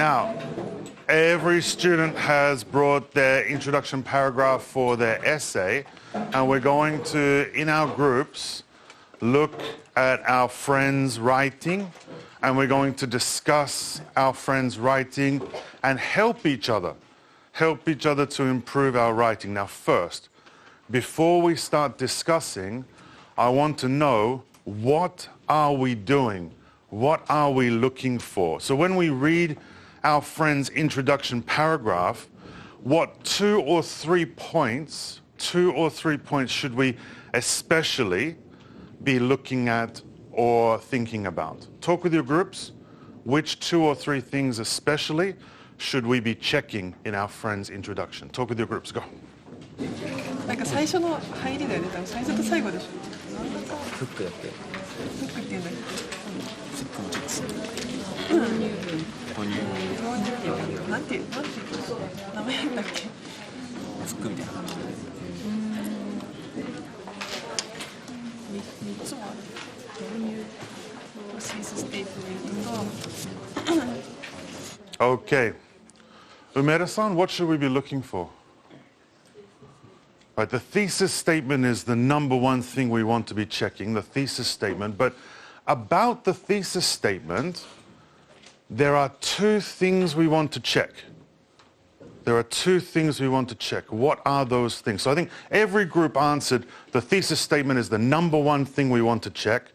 Now, every student has brought their introduction paragraph for their essay, and we're going to, in our groups, look at our friends' writing, and we're going to discuss our friends' writing and help each other to improve our writing. Now, first, before we start discussing, I want to know, what are we doing? What are we looking for? So when we read our friend's introduction paragraph, what two or three points should we especially be looking at or thinking about? Talk with your groups. Which 2 or 3 things especially should we be checking in our friend's introduction? Talk with your groups. Go. なんか最初の入りだよね。多分最初と最後でしょ。フックやって。フックっていうんだっけ。フックもチェックする。なんて名前なんだっけ。フックみたいな感じ。3つもある。Thesis Statement と。Okay. Umeda-san, what should we be looking for? Right, the thesis statement is the number one thing we want to be checking, the thesis statement. But about the thesis statement, there are 2 things we want to check. There are 2 things we want to check. What are those things? So I think every group answered the thesis statement is the number one thing we want to check.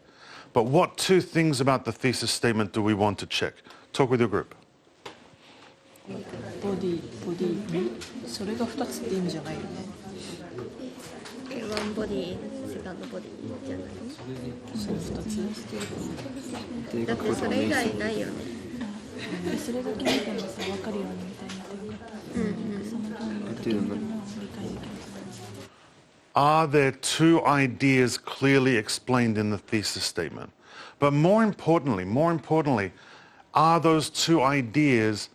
But what 2 things about the thesis statement do we want to check? Talk with your group. ボディ、それが2つって意味じゃないよね。ワンボディ、セカンドボディじゃない。その2つ。だってそれ以外ないよね。それだけ見てもさ、分かるようにみたいになってよかった。その分だけ見ても理解できる。Are there 2 ideas clearly explained in the thesis statement? But more importantly, are those 2 ideas,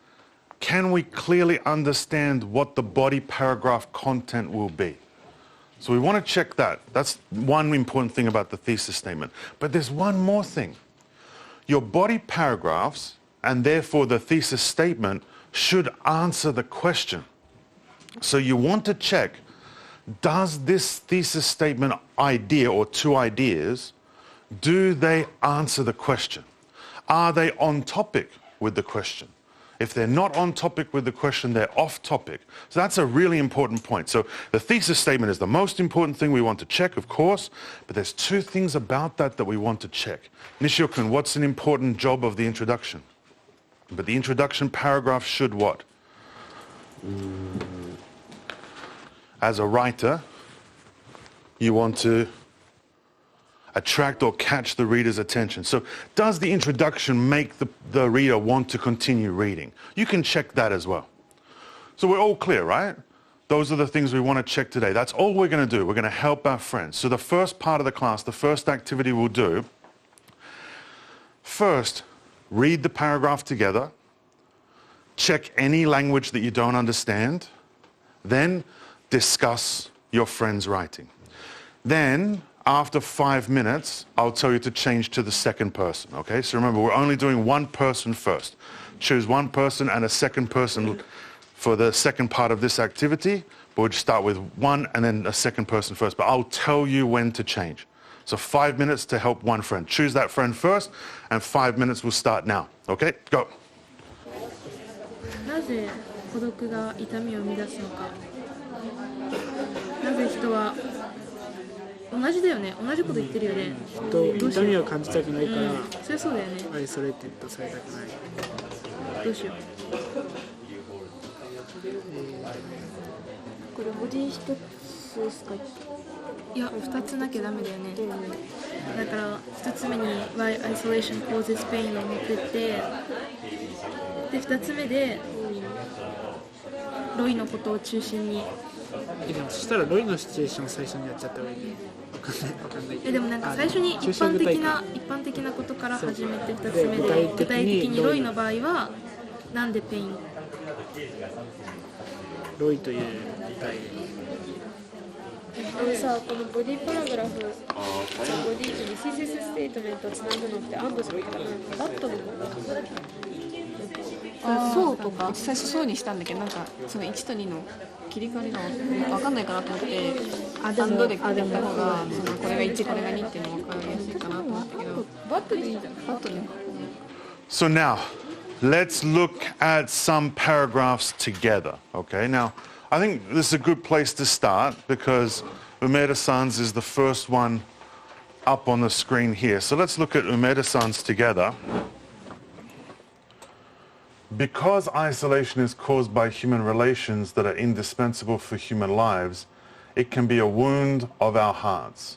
can we clearly understand what the body paragraph content will be? So we want to check that. That's one important thing about the thesis statement. But there's one more thing. Your body paragraphs, and therefore the thesis statement, should answer the question. So you want to check, does this thesis statement idea or 2 ideas, do they answer the question? Are they on topic with the question? If they're not on topic with the question, they're off topic. So that's a really important point. So the thesis statement is the most important thing we want to check, of course, but there's 2 things about that we want to check. Nishio-kun, what's an important job of the introduction? But the introduction paragraph should what? As a writer, you want to attract or catch the reader's attention. So does the introduction make the reader want to continue reading? You can check that as well. So we're all clear, right? Those are the things we want to check today. That's all we're going to do. We're going to help our friends. So the first part of the class, the first activity we'll do, first, read the paragraph together, check any language that you don't understand, then discuss your friend's writing. Then, after 5 minutes, I'll tell you to change to the second person, okay? So remember, we're only doing one person first. Choose one person and a second person for the second part of this activity, but we'll just start with one and then a second person first, but I'll tell you when to change. So 5 minutes to help one friend. Choose that friend first, and 5 minutes will start now, okay? Go. なぜ孤独が痛みを生み出すのか。なぜ人は同じだよね。同じこと言ってるよね。痛みを感じたくないから、そりゃそうだよね。愛されてとされたくない。どうしよう。これボディ1つですか。いや、2つなきゃダメだよね。だから1つ目に Why isolation causes pain を持ってって、で2つ目でロイのことを中心に。でもそしたらロイのシチュエーションを最初にやっちゃった方がいいね。わかんない。でもなんか最初に一般的なことから始めて2つ目で具体的にロイの場合はなんでペイン？ロイという具体。さ、このボディパラグラフ、ボディにシーセスステートメントをつなぐのって安藤さんからバットのこと。そうとか最初そうにしたんだけど、なんかその1と2の切り替わりが分かんないかなと思って、アンドでやった方がそのこれが1これが2っていうの分かりやすいかなと思ったけど、バットでいいじゃん。バットね。So now, let's look at some paragraphs together. Okay, now I think this is a good place to start because Umeda-san's is the first one up on the screen here. So let's look at Umeda-san's together. Because isolation is caused by human relations that are indispensable for human lives, it can be a wound of our hearts.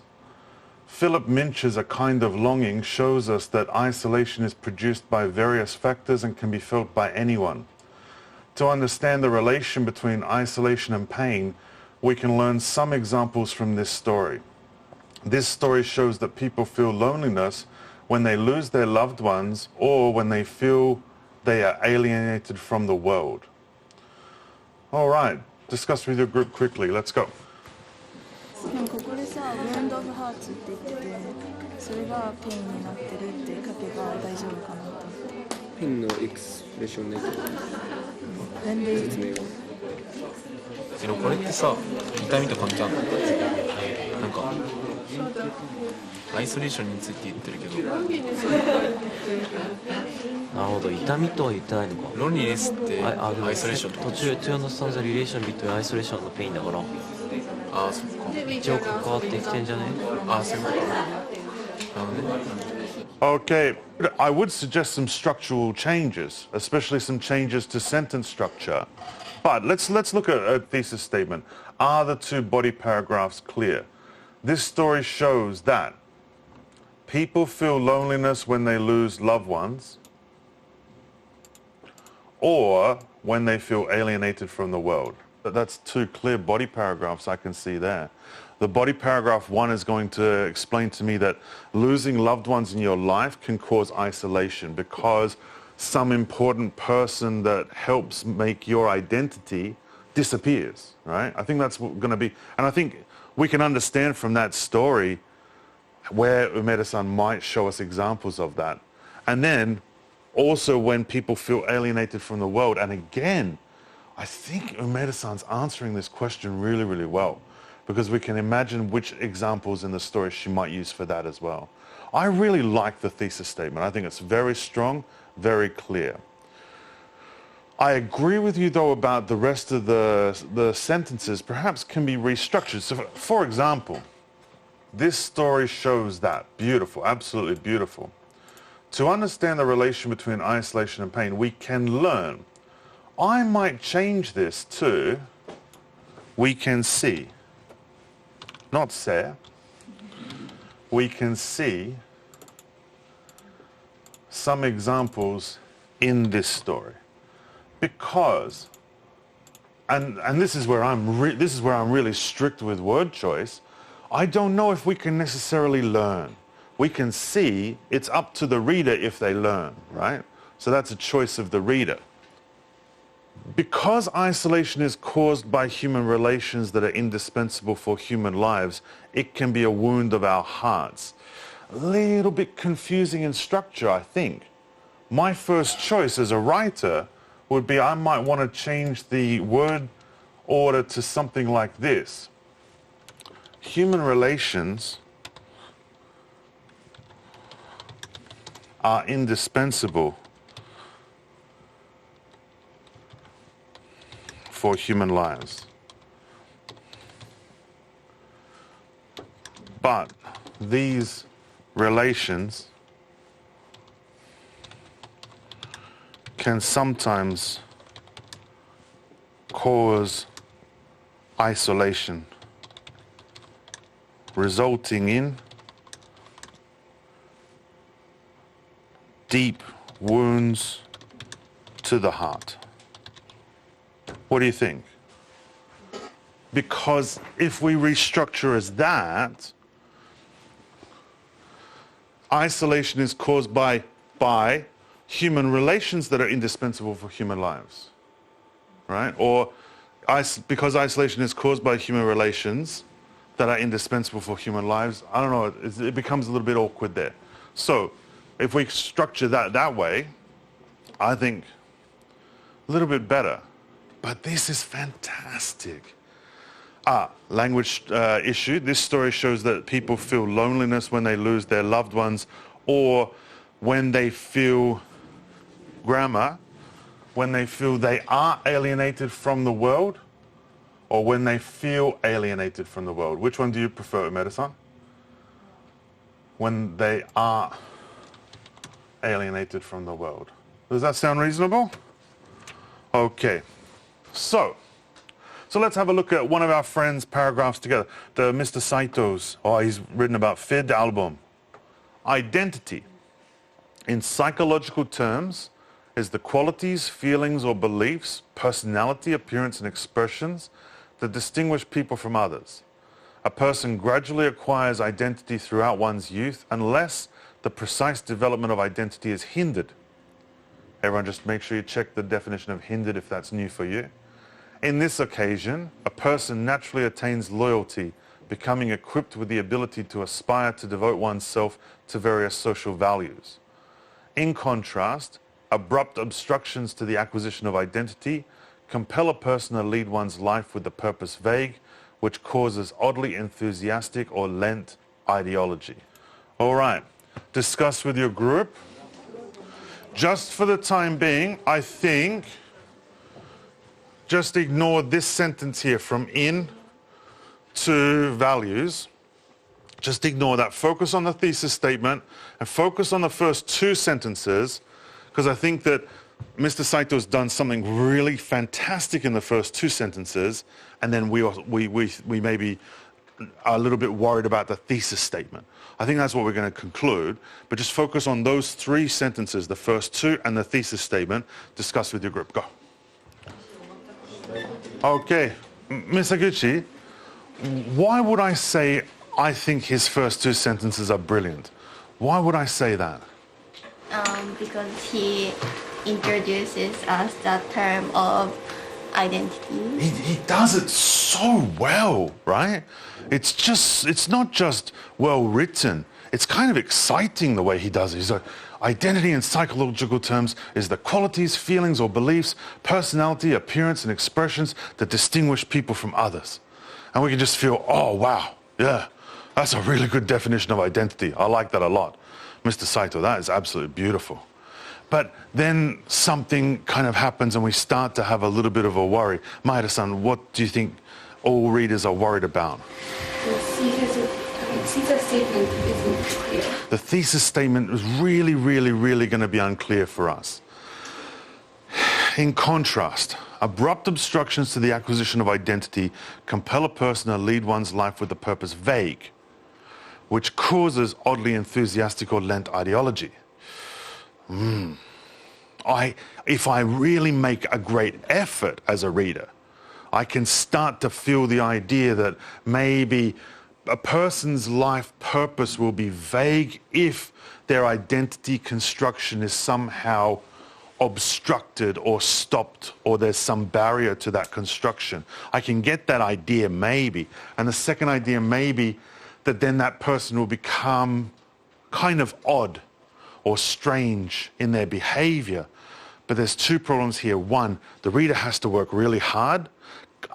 Philip Minch's A Kind of Longing shows us that isolation is produced by various factors and can be felt by anyone. To understand the relation between isolation and pain, we can learn some examples from this story. This story shows that people feel loneliness when they lose their loved ones or when they feel they are alienated from the world. All right, discuss with your group quickly. Let's go. でもここでさ、ブレンドオブハーツって言ってて、それがペインになってるって書けば大丈夫かなと思って。ペンのエクスプレッションね説明がでもこれってさ、痛みと関係あるの？なんかアイソレーションについて言ってるけど、なるほど、痛みとは言ってないのか。ロンリネスってアイソレーション途中 to understand the relation between isolation and pain だから、ああ、そっか。一応関わってきてんじゃね？ああ、そういうことか。なるほどね。Okay, I would suggest some structural changes, especially some changes to sentence structure. But let's look at a thesis statement. Are the two body paragraphs clear? This story shows that people feel loneliness when they lose loved ones or when they feel alienated from the world. That's two clear body paragraphs I can see there. The body paragraph 1 is going to explain to me that losing loved ones in your life can cause isolation because some important person that helps make your identity disappears, right? I think that's going to be, and I think we can understand from that story where Umeda-san might show us examples of that. And then also when people feel alienated from the world, and again, I think Umeda-san's answering this question really, really well because we can imagine which examples in the story she might use for that as well. I really like the thesis statement. I think it's very strong, very clear. I agree with you though about the rest of the sentences perhaps can be restructured. So for example, this story shows that. Beautiful, absolutely beautiful. To understand the relation between isolation and pain, we can learn. I might change this to we can see. Not say. We can see some examples in this story. Because, and this is where I'm really strict with word choice. I don't know if we can necessarily learn. We can see. It's up to the reader if they learn, right? So that's a choice of the reader. Because isolation is caused by human relations that are indispensable for human lives, it can be a wound of our hearts. A little bit confusing in structure, I think. My first choice as a writer would be I might want to change the word order to something like this. Human relations are indispensable for human lives. But these relations can sometimes cause isolation, resulting in deep wounds to the heart. What do you think? Because if we restructure as that, isolation is caused by human relations that are indispensable for human lives, right? Or because isolation is caused by human relations that are indispensable for human lives, I don't know, it becomes a little bit awkward there. So if we structure that way, I think a little bit better. But this is fantastic. Language issue. This story shows that people feel loneliness when they lose their loved ones or when they feel grammar, when they feel they are alienated from the world or when they feel alienated from the world. Which one do you prefer, Umeda-san? When they are alienated from the world. Does that sound reasonable? Okay. So let's have a look at one of our friends' paragraphs together. The Mr. Saito's, he's written about FID album. Identity, in psychological terms, is the qualities, feelings, or beliefs, personality, appearance, and expressions that distinguish people from others. A person gradually acquires identity throughout one's youth unless the precise development of identity is hindered. Everyone just make sure you check the definition of hindered if that's new for you. In this occasion, a person naturally attains loyalty, becoming equipped with the ability to aspire to devote oneself to various social values. In contrast, abrupt obstructions to the acquisition of identity compel a person to lead one's life with the purpose vague, which causes oddly enthusiastic or lent ideology. All right, discuss with your group. Just for the time being, I think just ignore this sentence here from in to values. Just ignore that. Focus on the thesis statement and focus on the first two sentences, because I think that Mr. Saito's done something really fantastic in the first two sentences, and then we maybe are a little bit worried about the thesis statement. I think that's what we're going to conclude, but just focus on those three sentences, the first two and the thesis statement. Discuss with your group. Go. Okay, Ms. Aguchi, why would I say I think his first two sentences are brilliant? Why would I say that? Because he introduces us the term of identity. He does it so well, right? It's not just well written. It's kind of exciting the way he does it. He's like, identity in psychological terms is the qualities, feelings, or beliefs, personality, appearance, and expressions that distinguish people from others. And we can just feel, oh, wow, yeah, that's a really good definition of identity. I like that a lot. Mr. Saito, that is absolutely beautiful. But then something kind of happens and we start to have a little bit of a worry. Maeda-san, what do you think all readers are worried about? The thesis statement is really, really, really going to be unclear for us. In contrast, abrupt obstructions to the acquisition of identity compel a person to lead one's life with the purpose vague, which causes oddly enthusiastic or lent ideology. If I really make a great effort as a reader, I can start to feel the idea that maybe a person's life purpose will be vague if their identity construction is somehow obstructed or stopped, or there's some barrier to that construction. I can get that idea maybe. And the second idea maybe that then that person will become kind of odd or strange in their behavior. But there's two problems here. One, the reader has to work really hard.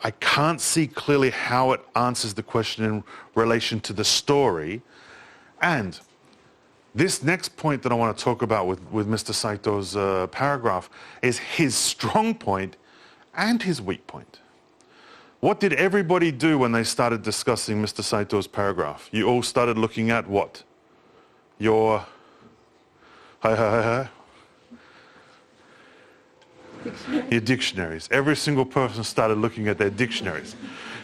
I can't see clearly how it answers the question in relation to the story. And this next point that I want to talk about with Mr. Saito's paragraph is his strong point and his weak point. What did everybody do when they started discussing Mr. Saito's paragraph? You all started looking at what? Your... Your dictionaries. Every single person started looking at their dictionaries.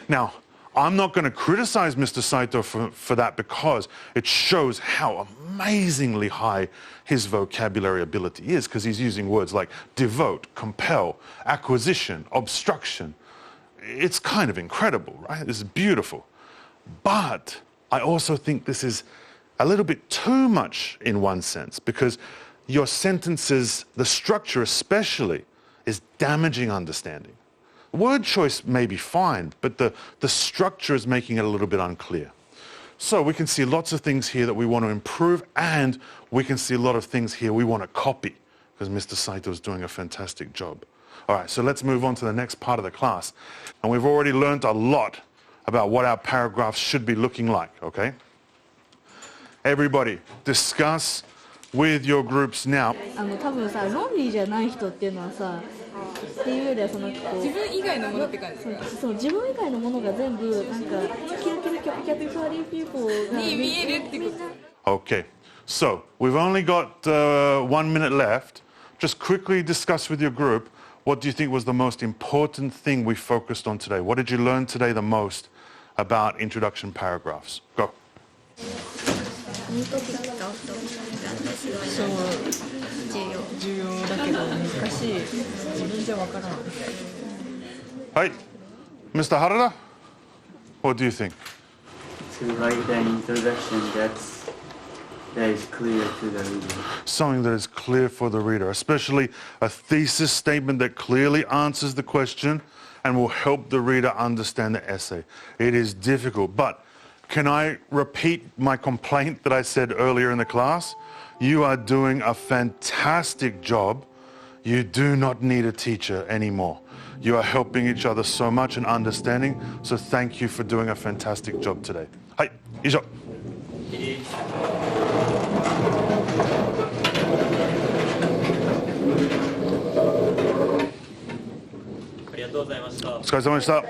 Now, I'm not going to criticize Mr. Saito for that, because it shows how amazingly high his vocabulary ability is, because he's using words like devote, compel, acquisition, obstruction. It's kind of incredible, right? This is beautiful. But I also think this is a little bit too much in one sense, because your sentences, the structure especially, is damaging understanding. Word choice may be fine, but the structure is making it a little bit unclear. So we can see lots of things here that we want to improve, and we can see a lot of things here we want to copy, because Mr. Saito is doing a fantastic job. All right, so let's move on to the next part of the class. And we've already learned a lot about what our paragraphs should be looking like, okay? Everybody, discuss with your groups now. 多分さ、論理じゃない人っていうのはさ、っていうよりはそのこう自分以外のものって感じそう自分以外のものが全部なんかキラキラキャピタリーピーポーがに見えるってこと。Okay, so we've only got 1 minute left. Just quickly discuss with your group, what do you think was the most important thing we focused on today? What did you learn today the most about introduction paragraphs? Go. ミートピックアウトなんですよ。そう重要。重要だけど難しい。自分じゃわからん。Hi, Mr. Harada, what do you think? To write an introduction that is clear to the reader. Something that is clear for the reader, especially a thesis statement that clearly answers the question and will help the reader understand the essay. It is difficult, but can I repeat my complaint that I said earlier in the class? You are doing a fantastic job. You do not need a teacher anymore. You are helping each other so much and understanding, so thank you for doing a fantastic job today. はい、以上。ありがとうございました。お疲れ様でした。